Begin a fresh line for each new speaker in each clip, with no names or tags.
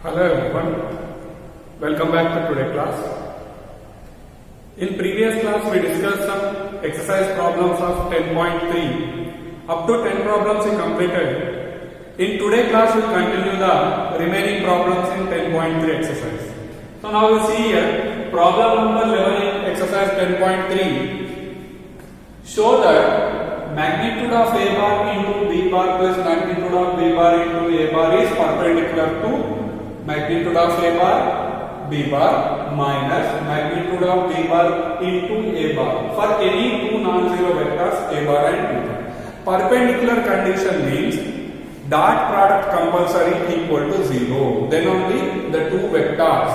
Hello everyone, welcome back to today's class. In previous class we discussed some exercise problems of 10.3. Up to 10 problems we completed. In today's class we will continue the remaining problems in 10.3 exercise. So now you see here problem number 11 in exercise 10.3. Show that magnitude of A bar into B bar plus magnitude of B bar into A bar is perpendicular to magnitude of A bar B bar minus magnitude of B bar into A bar for any two non-zero vectors A bar and B bar. Perpendicular condition means dot product compulsory equal to 0. Then only the two vectors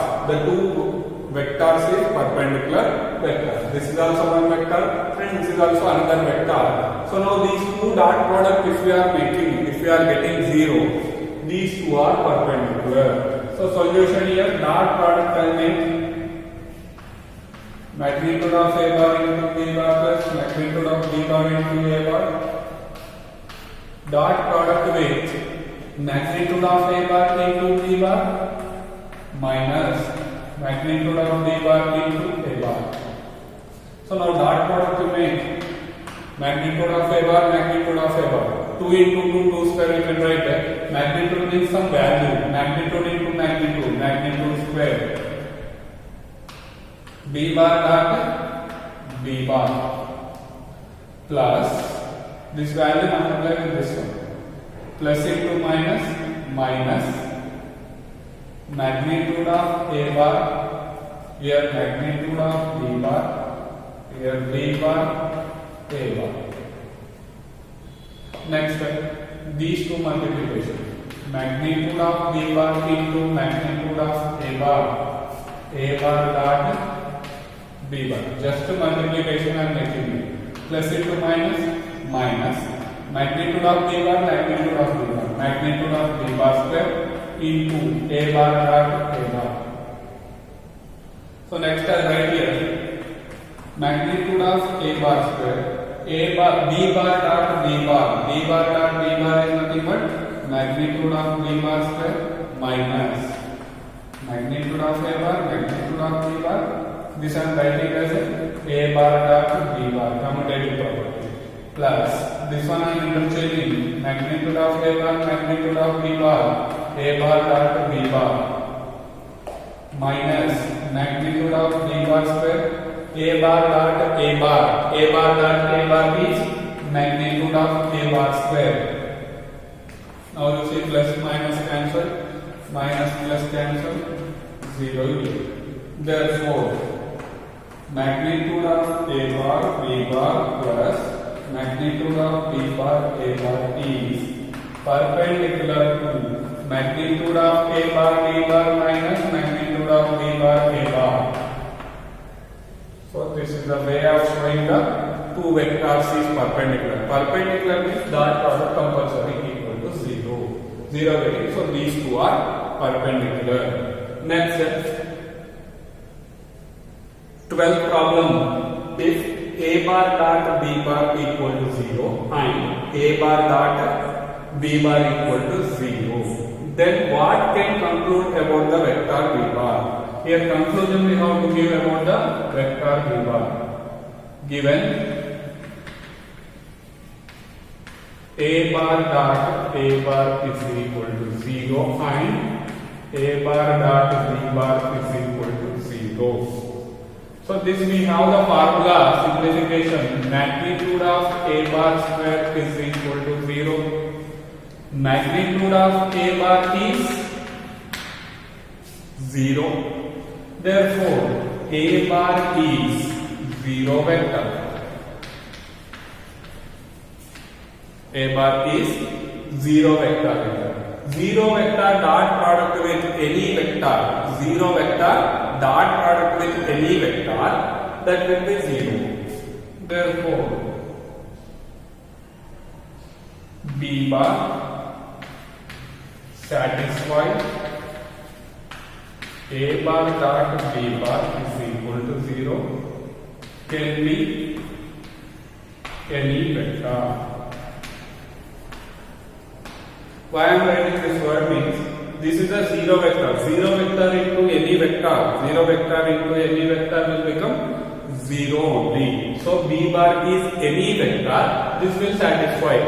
is perpendicular vector. This is also one vector and this is also another vector. So now these two dot product if we are getting 0, these two are perpendicular. So solution here, dot product will make magnitude of A bar into B bar plus magnitude of B bar into A bar. Dot product with magnitude of A bar into B bar minus magnitude of B bar into A bar. So now dot product will make magnitude of A bar, magnitude of A bar. 2 into 2, 2 square we can write that. Magnitude means some value. Magnitude into magnitude, magnitude square. B bar dot B bar plus this value multiplied with this one. Plus into minus magnitude of A bar, here magnitude of B bar, here B bar, A bar. Next step, these two multiplication. Magnitude of B bar into magnitude of A bar dot B bar. Just multiplication I am making it. Plus into minus magnitude of B bar, magnitude of B bar. Magnitude of B bar square into A bar dot A bar. So next I write here magnitude of A bar square. B bar dot B bar. B bar dot B bar is nothing but magnitude of B bar square minus magnitude of A bar, magnitude of B bar. This I am writing as A bar dot B bar, commutative property. Plus this one I am interchanging magnitude of A bar, magnitude of B bar, A bar dot B bar minus magnitude of B bar square. A bar dot A bar. A bar dot A bar is magnitude of A bar square. Now you see plus minus cancel, minus plus cancel, 0. Therefore, magnitude of A bar B bar plus magnitude of B bar A bar is perpendicular to magnitude of A bar B bar minus magnitude of B bar A bar. So this is the way of showing the two vectors is perpendicular. Perpendicular means dot product compulsory equal to 0. 0 getting. So these two are perpendicular. Next step. 12th problem. If A bar dot B bar equal to 0 and A bar dot B bar equal to 0, then what can conclude about the vector B bar? Here conclusion we have to give about the vector B bar. Given A bar dot A bar is equal to 0 and A bar dot B bar is equal to 0. So this we have the formula simplification. Magnitude of A bar square is equal to 0. Magnitude of A bar is 0. Therefore, A bar is 0 vector. A bar is 0 vector. 0 vector dot product with any vector. 0 vector dot product with any vector, that will be 0. Therefore, B bar satisfies A bar dot B bar is equal to 0 can be any vector. Why I am writing this word means This is a zero vector. Zero vector into any vector. Zero vector into any vector will become zero only. So B bar is any vector. This will satisfy.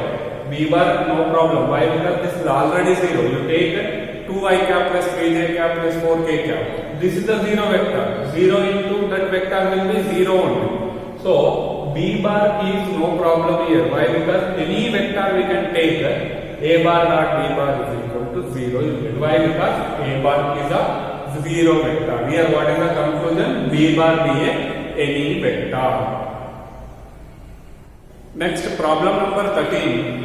B bar no problem. Why? Because this is already zero. You take 2i cap plus 3j cap plus 4k cap. This is the zero vector. Zero into that vector will be zero only. So B bar is no problem here. Why? Because any vector we can take A bar dot B bar is equal to 0. Why? Because A bar is a zero vector. Here what is the conclusion? B bar be any vector. Next, problem number 13.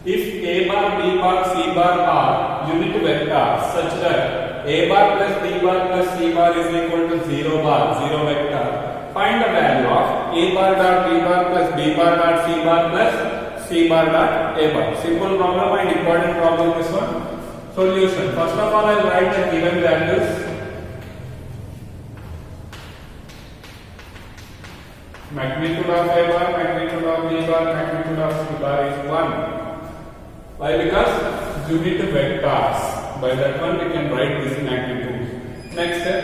If A bar, B bar, C bar are unit vectors such that A bar plus B bar plus C bar is equal to 0 bar, zero vector, find the value of A bar dot B bar plus B bar dot C bar plus C bar dot A bar. Simple problem and important problem this one. Solution. First of all, I will write the given values. Magnitude of A bar, magnitude of B bar, magnitude of C bar is 1. Why? Because unit vectors. By that one we can write this magnitude. Next step.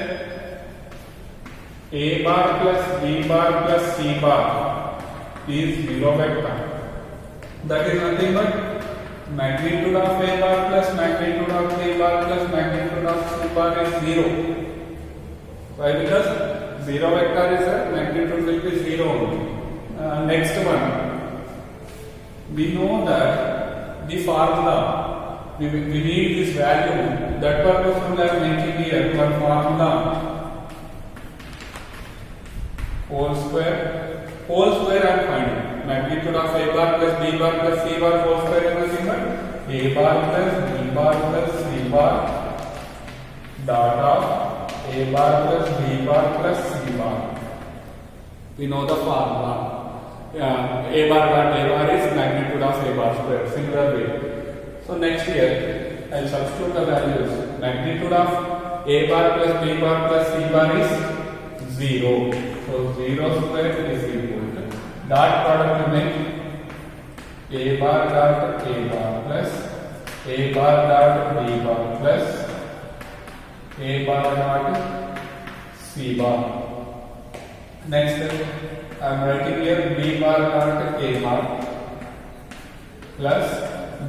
A bar plus B bar plus C bar is zero vector. That is nothing but magnitude of A bar plus magnitude of B bar plus magnitude of C bar is 0. Why? Because zero vector is a magnitude will be 0 only. Next one. We know that the formula, we need this value. That purpose we are making here one formula. Whole square I am finding. Magnitude of A bar plus B bar plus C bar whole square is nothing but A bar plus B bar plus C bar dot of A bar plus B bar plus C bar. We know the formula. A bar dot A bar is magnitude of A bar square. Similar way. So next here I will substitute the values. Magnitude of A bar plus B bar plus C bar is 0. So 0 square is equal to dot product to make A bar dot A bar plus A bar dot B bar plus A bar dot C bar. Next I am writing here B bar dot A bar plus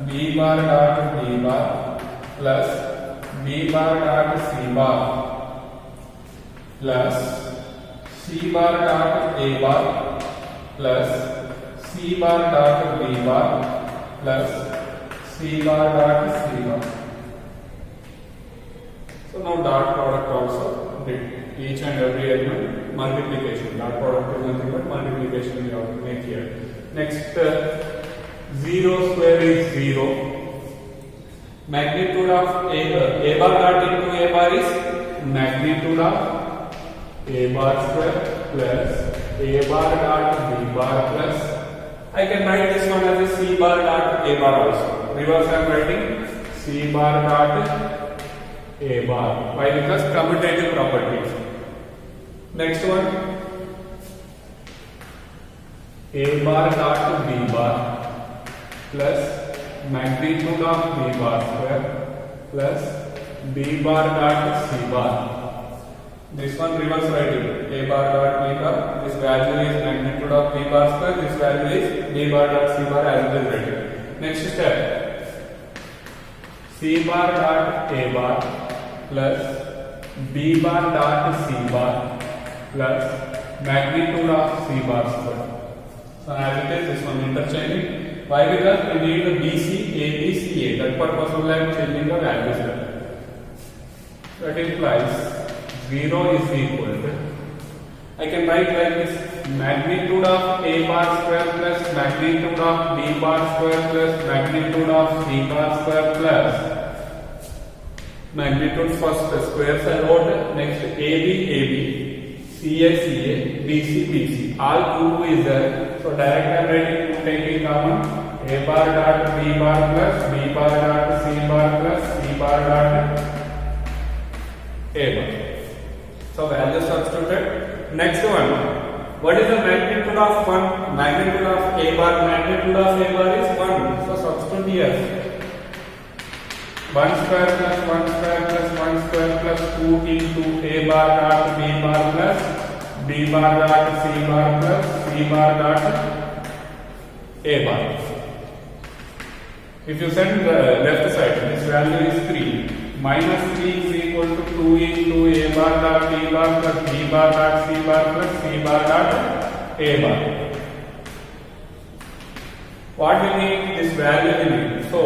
B bar dot B bar plus B bar dot C bar plus C bar dot A bar plus C bar dot B bar plus C bar dot C bar. So now dot product also did each and every element multiplication. Dot product is nothing but multiplication we have to make here. Next 0 square is 0. Magnitude of A bar dot into A bar is magnitude of A bar square plus A bar dot B bar plus. I can write this one as a C bar dot A bar also. Reverse I am writing C bar dot A bar. Why? Because commutative properties. Next one. A bar dot B bar plus magnitude of B bar square plus B bar dot C bar. This one reverse writing. A bar dot B bar. This value is magnitude of B bar square. This value is B bar dot C bar as it is written. Next step. C bar dot A bar plus B bar dot C bar plus magnitude of C bar square. So as it is, this one interchanging. Why? Because we need the BC, AB, CA. That purpose we are changing the values here. That implies 0 is equal to, I can write like this, magnitude of A bar square plus magnitude of B bar square plus magnitude of C bar square plus magnitude first squares I wrote. Next AB, CA, BC, BC. All 2 is there. So direct I am writing, taking common A bar dot B bar plus B bar dot C bar plus C bar dot A bar. So value substituted. Next one. What is the magnitude of 1? Magnitude of A bar. Magnitude of A bar is 1. So substitute here. 1 square plus 1 square plus 1 square plus 2 into a bar dot b bar plus b bar dot c bar plus c bar dot a bar. If you send the left side, this value is 3. Minus 3 is equal to 2 into a bar dot b bar plus b bar dot c bar plus c bar dot a bar. What we need? This value we need. So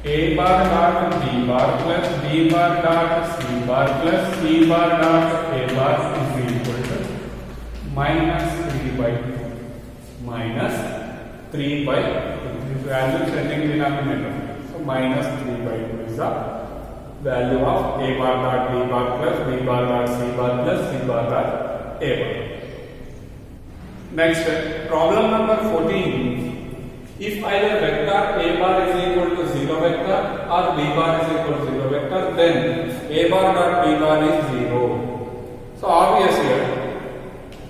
a bar dot b bar plus b bar dot c bar plus c bar dot a bar is equal to minus 3 by 2. Minus 3 by 2. This value is sending denominator. So minus 3 by 2 is the value of a bar dot b bar plus b bar dot c bar plus c bar dot a bar. Next, problem number 14. If either vector a bar is equal to 0 vector or b bar is equal to 0 vector, then a bar dot b bar is 0. So obvious here,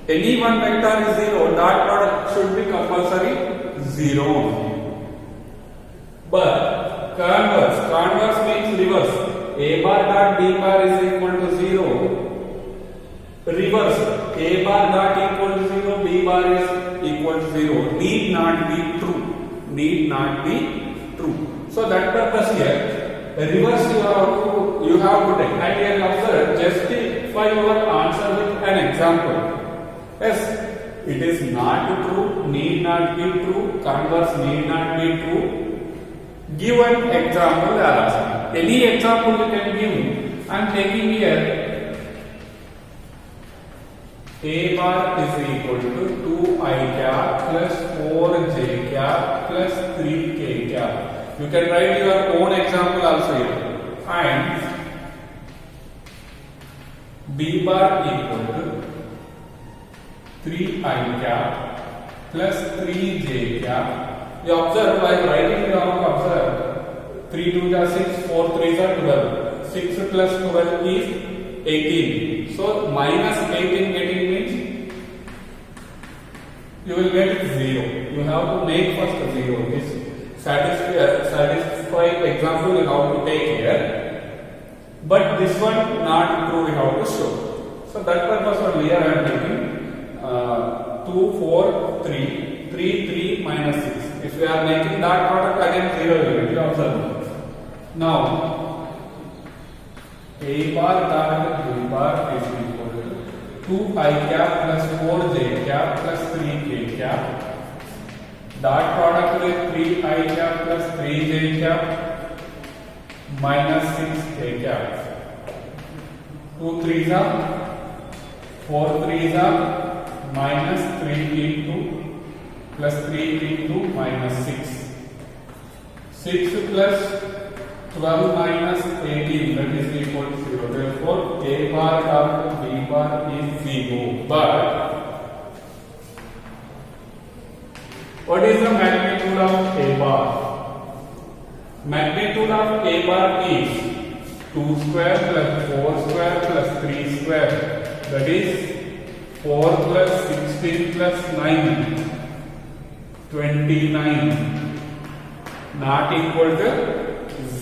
any one vector is 0, dot product should be compulsory 0. But converse means reverse. A bar dot b bar is equal to 0. Reverse, a bar dot equal to 0, b bar is equal to 0. Need not be true. Need not be true. So that purpose here, reverse you have to take. And here observe, justify your answer with an example. Yes, it is not true, need not be true, converse need not be true. Give an example they are asking. Any example you can give. I am taking here a bar is equal to 2i cap plus 4j cap plus 3k cap. You can write your own example also here. And b bar equal to 3i cap plus 3j cap. You observe while writing you have to observe 3 2 are 6, 4 3 are 12. 6 plus 12 is 18. So minus 18 getting means you will get 0. You have to make first 0. This satisfy example you have to take here. But this one not true we have to show. So that purpose for here I am taking 2, 4, 3, 3, 3 minus 6. If we are making that product again 0 will get. You observe. Now a bar dot b bar is equal to 2i cap plus 4j cap plus 3k cap. Dot product with 3i cap plus 3j cap minus 6k cap. 2 3s are 4 3s are minus 3 into plus 3 into minus 6. 6 plus 12 minus 18 that is equal to 0. Therefore, a bar dot b bar is 0. But what is the magnitude of a bar? Magnitude of a bar is 2 square plus 4 square plus 3 square. That is 4 plus 16 plus 9. 29. Not equal to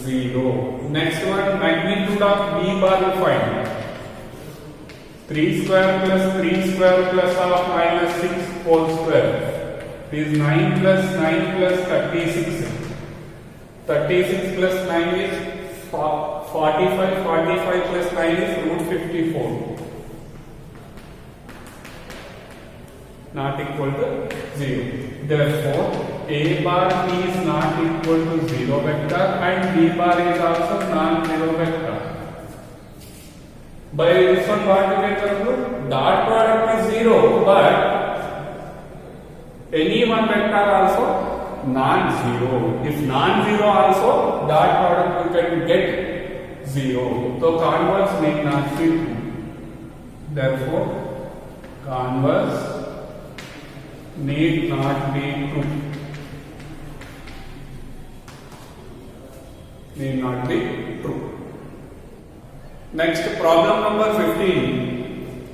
0. Next one, magnitude of b bar you find. 3 square plus 3 square plus half minus 6 whole square. It is 9 plus 9 plus 36. 36 plus 9 is 45. 45 plus 9 is root 54. Not equal to 0. Therefore, a bar is not equal to 0 vector and b bar is also non-zero vector. By this one what you can conclude? Dot product is 0, but any one vector also non-zero. If non-zero also, dot product you can get 0. So converse need not be true. Therefore, converse need not be true. Need not be true. Next, problem number 15.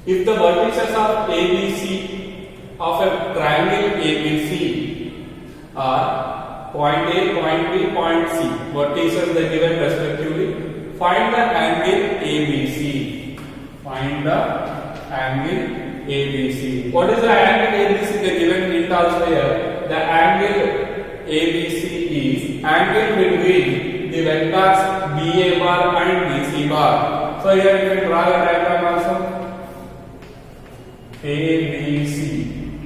If the vertices of ABC of a triangle ABC are point A, point B, point C. Vertices they given respectively. Find the angle ABC. Find the angle ABC. What is the angle ABC? They given it also here. The angle ABC is angle between the vectors BA bar and BC bar. So here you can draw the diagram also. ABC.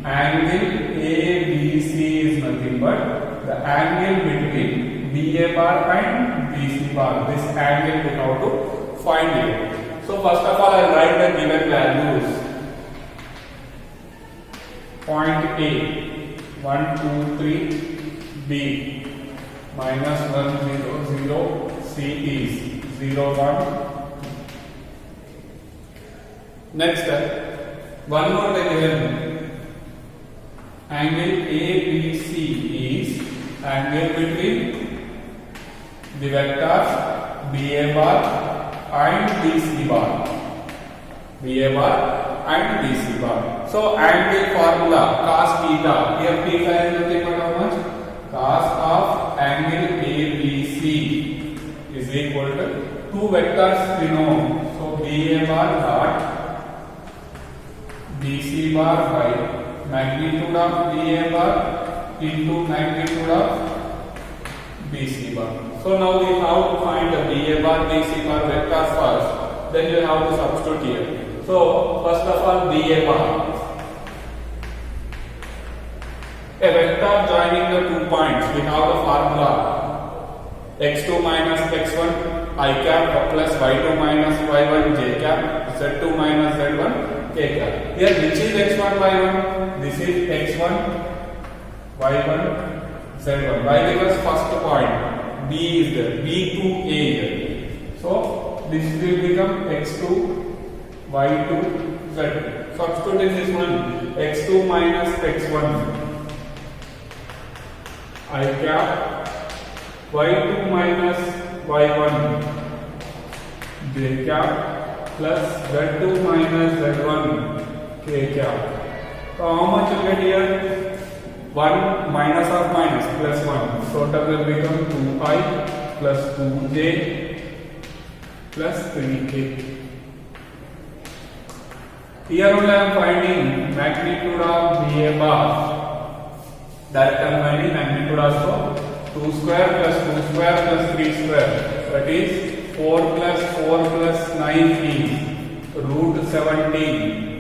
Angle ABC is nothing but the angle between BA bar and BC bar. This angle we have to find it. So first of all, I will write the given values. Point A, 1, 2, 3, B, minus 1, 0, 0, C is 0, 1. Next, one more they given. Angle ABC is angle between the vectors BA bar and BC bar. BA bar and BC bar. So angle formula cos theta. Here theta is nothing but how much? Cos of angle ABC is equal to two vectors we know. So BA bar dot BC bar by magnitude of BA bar into magnitude of BC bar. So now we have to find the BA bar, BC bar vectors first. Then you have to substitute here. So first of all, BA bar. A vector joining the 2 points. We have the formula x2 minus x1 I cap plus y2 minus y1 j cap z2 minus z1 k cap. Here which is x1 y1? This is x1 y1 z1. Why? Because first point b is there, b to a here. So this will become x2 y2 z2. Substitute in this one x2 minus x1 I cap y2 minus y1 j cap plus z2 minus z1 k cap. So how much you get here? 1 minus of minus plus 1. Total will become 2i plus 2j plus 3k. Here only I am finding magnitude of BA bar. That I am finding magnitude also 2 square plus 2 square plus 3 square. That is 4 plus 4 plus 9 is root 17.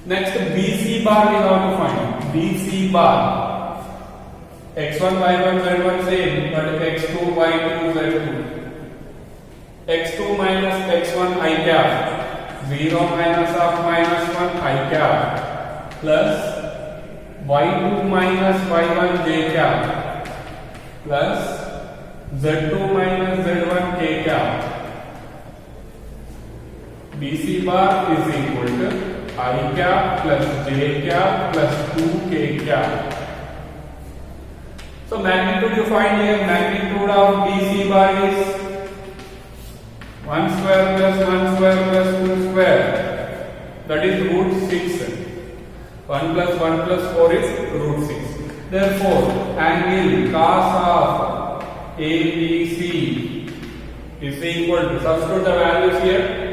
Next BC bar we have to find. BC bar. x1 y1 z1 same, but x2 y2 z2. x2 minus x1 I cap. 0 minus of minus 1 I cap plus y2 minus y1 j cap plus z2 minus z1 k cap. BC bar is equal to I cap plus j cap plus 2k cap. So magnitude you find here, magnitude of BC bar is 1 square plus 1 square plus 2 square. That is root 6. 1 plus 1 plus 4 is root 6. Therefore, angle cos of ABC is equal to, substitute the values here.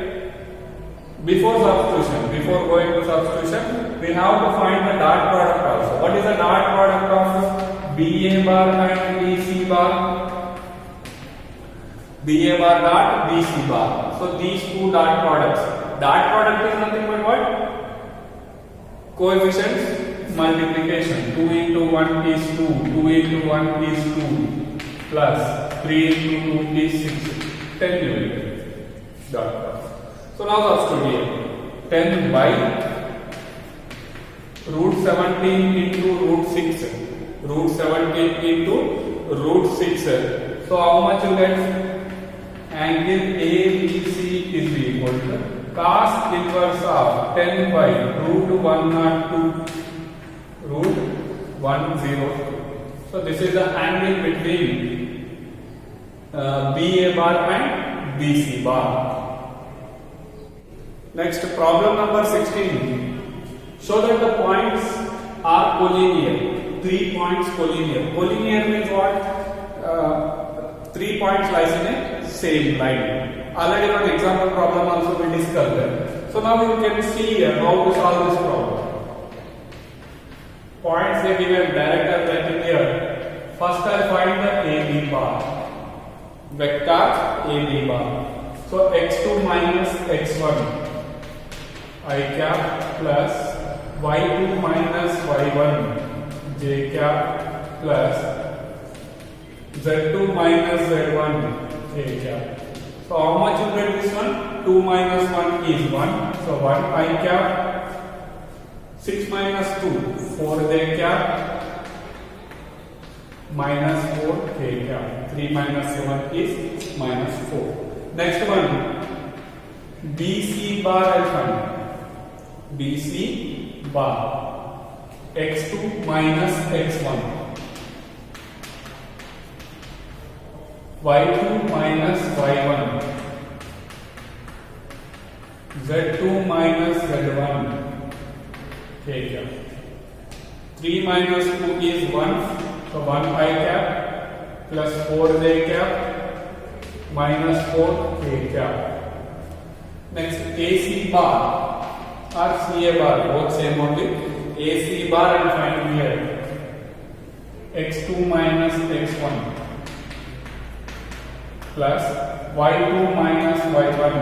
Before going to substitution, we have to find the dot product also. What is the dot product of BA bar and BC bar? BA bar dot BC bar. So these two dot products. Dot product is nothing but what? Coefficients multiplication. 2 into 1 is 2. 2 into 1 is 2. Plus 3 into 2 is 6. 10 you will get. Dot product. So now substitute here. 10 by root 17 into root 6. Root 17 into root 6. So how much you get? Angle ABC is equal to cos inverse of 10 by root 102 root 102. So this is the angle between BA bar and BC bar. Next, problem number 16. Show that the points are collinear. 3 points collinear. Collinear means what? 3 points lies in a same line. Already one example problem also we discussed that. So now you can see here how to solve this problem. Points they given direct writing here. First I'll find the AB bar. Vector AB bar. So x2 minus x1 I cap plus y2 minus y1 j cap plus z2 minus z1 j cap. So how much you get this one? 2 minus 1 is 1. So 1 I cap. 6 minus 2 4 j cap minus 4 k cap. 3 minus 7 is minus 4. Next one, BC bar I find. BC bar x2 minus x1 y2 minus y1 z2 minus z1 k cap. 3 minus 2 is 1, so 1 I cap plus 4 j cap minus 4 k cap. Next AC bar or CA bar, both same only. AC bar and find here x2 minus x1 plus y2 minus y1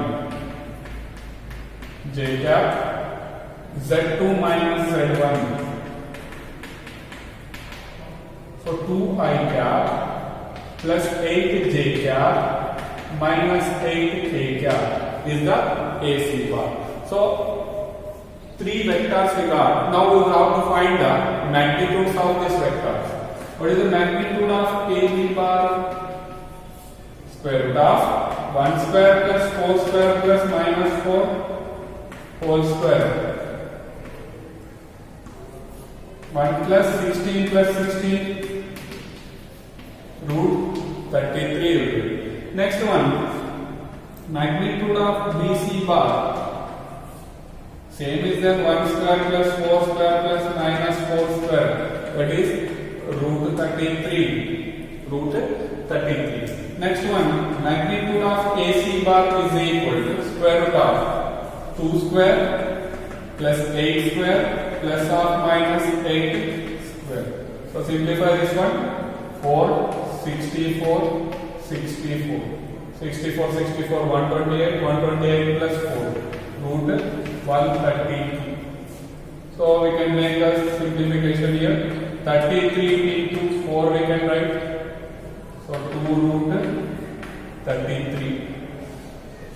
j cap z2 minus z1. So 2 I cap plus 8 j cap minus 8 k cap is the AC bar. So 3 vectors we got. Now we have to find the magnitudes of these vectors. What is the magnitude of AB bar? Square root of 1 square plus 4 square plus minus 4 whole square. 1 plus 16 plus 16 root 33. Next one, magnitude of BC bar. Same is that 1 square plus 4 square plus minus 4 square. That is root 33. Root 33. Next one, magnitude of AC bar is equal to square root of 2 square plus 8 square plus of minus 8 square. So simplify this one. 4, 64, 64. 64, 64, 128, 128 plus 4. Root 133. So we can make a simplification here. 33 into 4 we can write. So 2 root 33.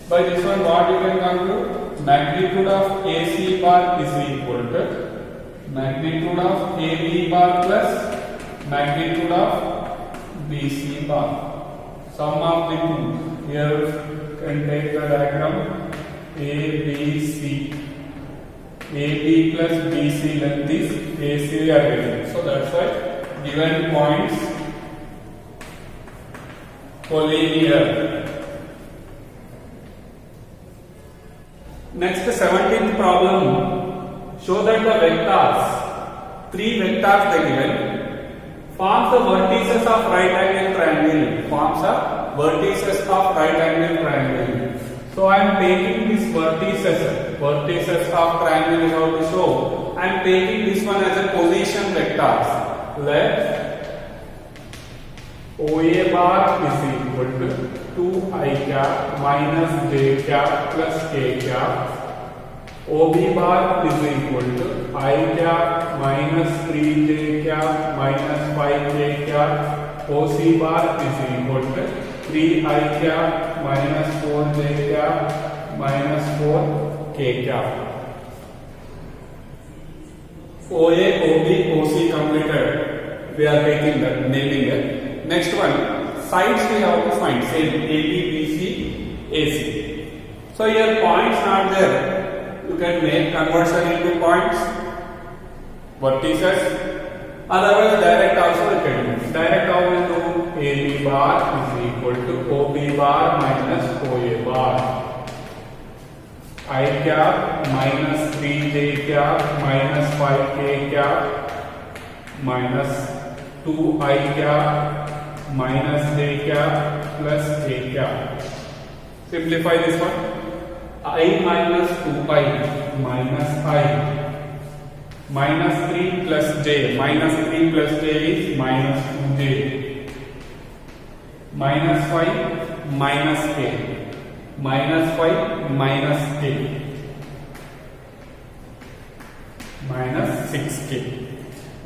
By this one what you can conclude? Magnitude of AC bar is equal to magnitude of AB bar plus magnitude of BC bar. Sum of the two. Here you can take the diagram. ABC. AB plus BC length is AC we are getting. So that's why given points collinear. Next 17th problem. Show that the vectors, 3 vectors they given, forms the vertices of right angle triangle. Forms the vertices of right angle triangle. So I am taking this vertices of triangle is how to show. I am taking this one as a position vectors. Let OA bar is equal to 2 I cap minus j cap plus k cap. OB bar is equal to I cap minus 3j cap minus 5k cap. OC bar is equal to 3I cap minus 4j cap minus 4k cap. OA, OB, OC completed. We are taking the naming it. Next one, sides we have to find. Same AB, BC, AC. So here points not there. You can make conversion into points, vertices. Otherwise direct also you can do. Direct how we do? AB bar is equal to OB bar minus OA bar. I cap minus 3j cap minus 5k cap minus 2i cap minus j cap plus k cap. Simplify this one. I minus 2i minus I minus 3 plus j. Minus 3 plus j is minus 2j. Minus 5 minus k. Minus 5 minus k. Minus 6k.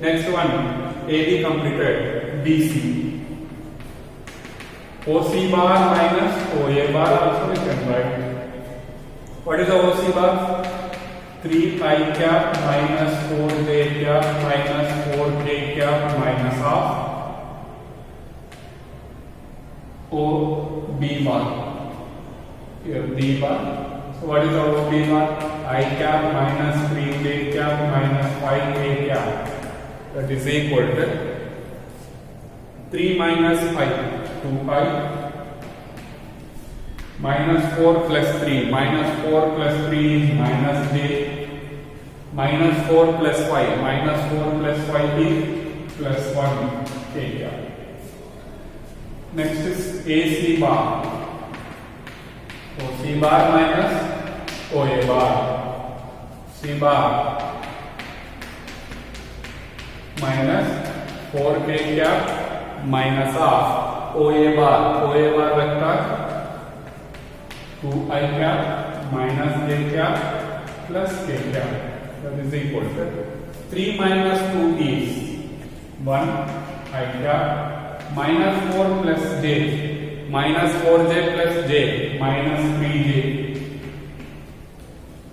Next one, AB completed. BC. OC bar minus OA bar also we can write. What is the OC bar? 3i cap minus 4j cap minus 4k cap minus half OB bar. Here B bar. So what is the OB bar? I cap minus 3j cap minus 5k cap. That is equal to 3 minus I, 2i minus 4 plus 3. Minus 4 plus 3 is minus j. Minus 4 plus 5. Minus 4 plus 5 is plus 1 k cap. Next is AC bar. C bar minus OA bar. C bar minus 4k cap minus half OA bar. OA bar vector 2i cap minus j cap plus k cap. That is equal to 3 minus 2 is 1i cap minus 4 plus j minus 4j plus j minus 3j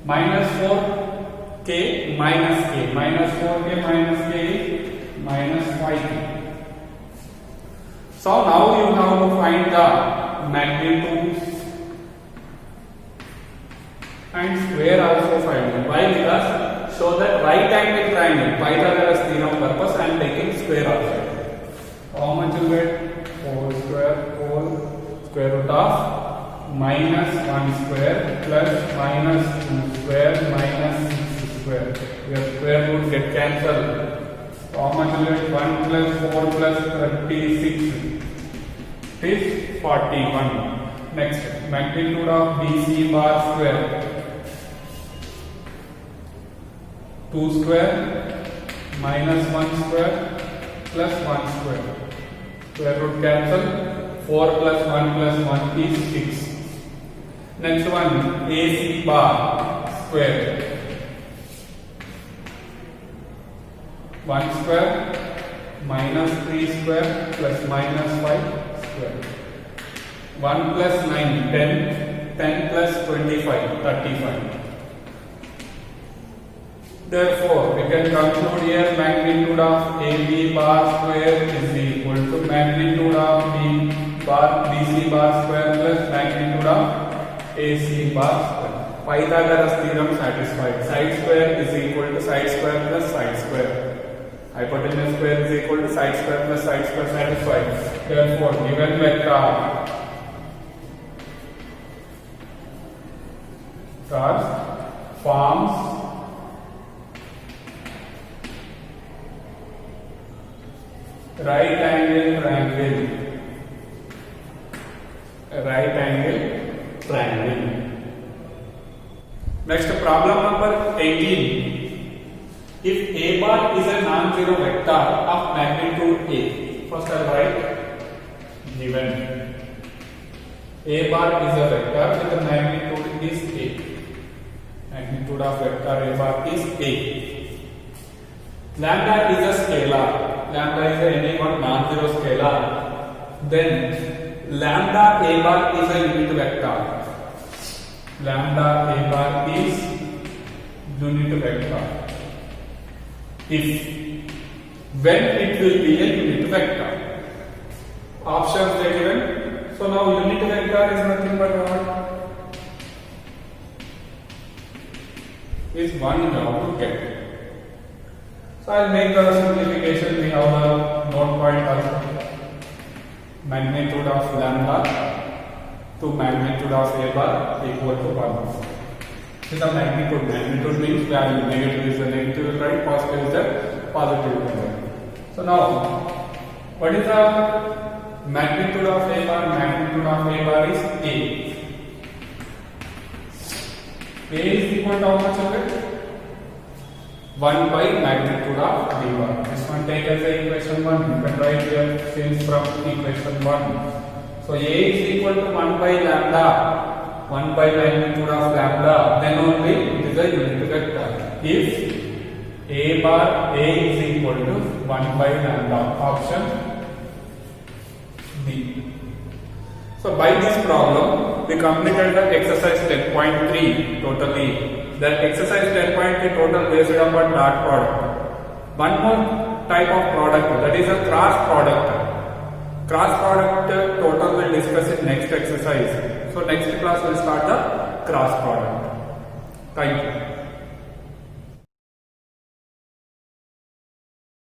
minus 4k minus k minus 4k minus k is minus 5k. So now you have to find the magnitudes and square also find. Why? Because show that right angle triangle, Pythagoras theorem purpose I am taking square also. How much will get? 4 square whole square root of minus 1 square plus minus 2 square minus 6 square. Your square root get cancelled. How much will get? 1 plus 4 plus 36 is 41. Next, magnitude of BC bar square. 2 square minus 1 square plus 1 square. Square root cancel. 4 plus 1 plus 1 is 6. Next one, AC bar square. 1 square minus 3 square plus minus 5 square. 1 plus 9, 10. 10 plus 25, 35. Therefore, we can conclude here magnitude of AB bar square is equal to magnitude of BC bar square plus magnitude of AC bar square. Pythagoras theorem satisfied. Side square is equal to side square plus side square. Hypotenuse square is equal to side square plus side square satisfied. Therefore, given vector forms right angle triangle. Right angle triangle. Next, problem number 18. If A bar is a non-zero vector of magnitude A, first I'll write given A bar is a vector with the magnitude is A. Magnitude of vector A bar is A. Lambda is a scalar. Lambda is any one non-zero scalar. Then lambda A bar is a unit vector. Lambda A bar is unit vector. If when it will be a unit vector. Options are given. So now unit vector is nothing but what? Is 1 you have to get. So I'll make the simplification. We have the note point also. Magnitude of lambda to magnitude of A bar equal to 1. This is the magnitude. Magnitude means value. Negative is the negative, right? Positive is the positive. So now, what is the magnitude of A bar? Magnitude of A bar is A. A is equal to how much of it? 1 by magnitude of B bar. This one take as a equation 1. You can write here since from equation 1. So A is equal to 1 by lambda. 1 by magnitude of lambda. Then only it is a unit vector. If A bar A is equal to 1 by lambda. Option B. So by this problem, we completed the exercise 10.3 totally. The exercise 10.3 total based upon dot product. One more type of product, that is a cross product. Cross product total will discuss in next exercise. So next class will start the cross product. Thank you.